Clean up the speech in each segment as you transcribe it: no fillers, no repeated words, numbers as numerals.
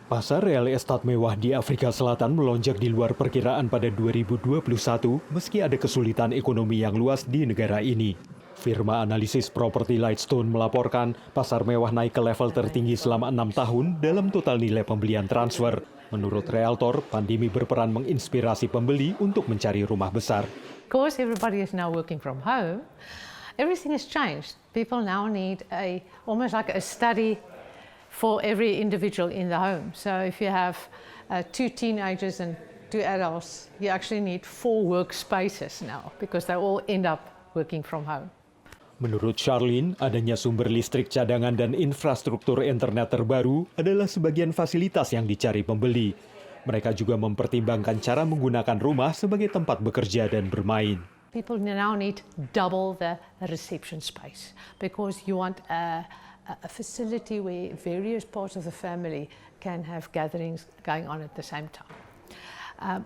Pasar real estate mewah di Afrika Selatan melonjak di luar perkiraan pada 2021 meski ada kesulitan ekonomi yang luas di negara ini. Firma analisis properti Lightstone melaporkan pasar mewah naik ke level tertinggi selama 6 tahun dalam total nilai pembelian transfer. Menurut realtor, pandemi berperan menginspirasi pembeli untuk mencari rumah besar. Because everybody is now working from home, everything has changed. People now need almost like a study for every individual in the home. So if you have 2 teenagers and 2 adults, you actually need 4 workspaces now because they all end up working from home. Menurut Charlene, adanya sumber listrik cadangan dan infrastruktur internet terbaru adalah sebagian fasilitas yang dicari pembeli. Mereka juga mempertimbangkan cara menggunakan rumah sebagai tempat bekerja dan bermain. People now need double the reception space because you want a facility where various parts of the family can have gatherings going on at the same time.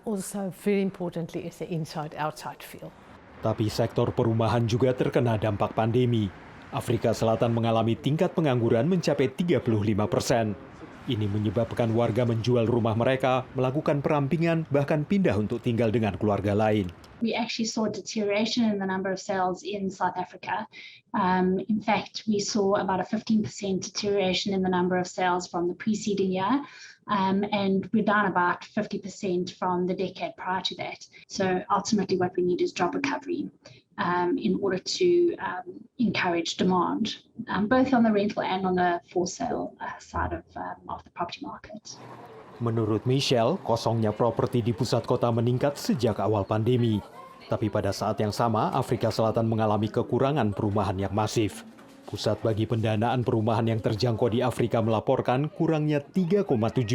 Also, very importantly, is the inside-outside feel. Tapi sektor perumahan juga terkena dampak pandemi. Afrika Selatan mengalami tingkat pengangguran mencapai 35%. Ini menyebabkan warga menjual rumah mereka, melakukan perampingan, bahkan pindah untuk tinggal dengan keluarga lain. We actually saw deterioration in the number of sales in South Africa. In fact, we saw about a 15% deterioration in the number of sales from the preceding year, and we're down about 50% from the decade prior to that. So ultimately what we need is job recovery in order to encourage demand, both on the rental and on the for sale side of the property market. Menurut Michelle, kosongnya properti di pusat kota meningkat sejak awal pandemi. Tapi pada saat yang sama, Afrika Selatan mengalami kekurangan perumahan yang masif. Pusat bagi pendanaan perumahan yang terjangkau di Afrika melaporkan kurangnya 3,7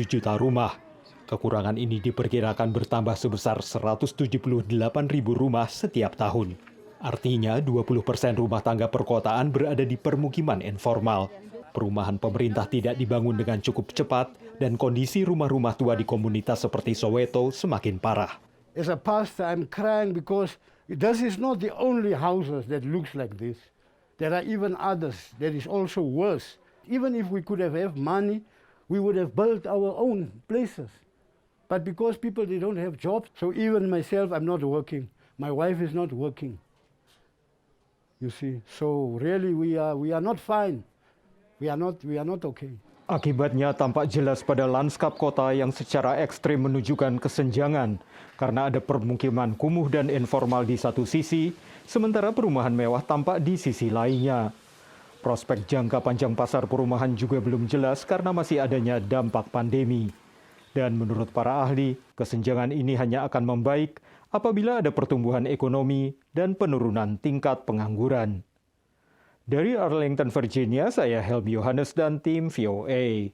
juta rumah. Kekurangan ini diperkirakan bertambah sebesar 178.000 rumah setiap tahun. Artinya 20% rumah tangga perkotaan berada di permukiman informal. Perumahan pemerintah tidak dibangun dengan cukup cepat dan kondisi rumah-rumah tua di komunitas seperti Soweto semakin parah. As a pastor, I'm crying because this is not the only houses that looks like this. There are even others that is also worse. Even if we could have money, we would have built our own places. But because people, they don't have jobs, so even myself, I'm not working. My wife is not working. You see, so really we are not fine. We are not okay. Akibatnya tampak jelas pada lanskap kota yang secara ekstrim menunjukkan kesenjangan karena ada permukiman kumuh dan informal di satu sisi, sementara perumahan mewah tampak di sisi lainnya. Prospek jangka panjang pasar perumahan juga belum jelas karena masih adanya dampak pandemi. Dan menurut para ahli, kesenjangan ini hanya akan membaik apabila ada pertumbuhan ekonomi dan penurunan tingkat pengangguran. Dari Arlington, Virginia, saya Helmi Yohanes dan tim VOA.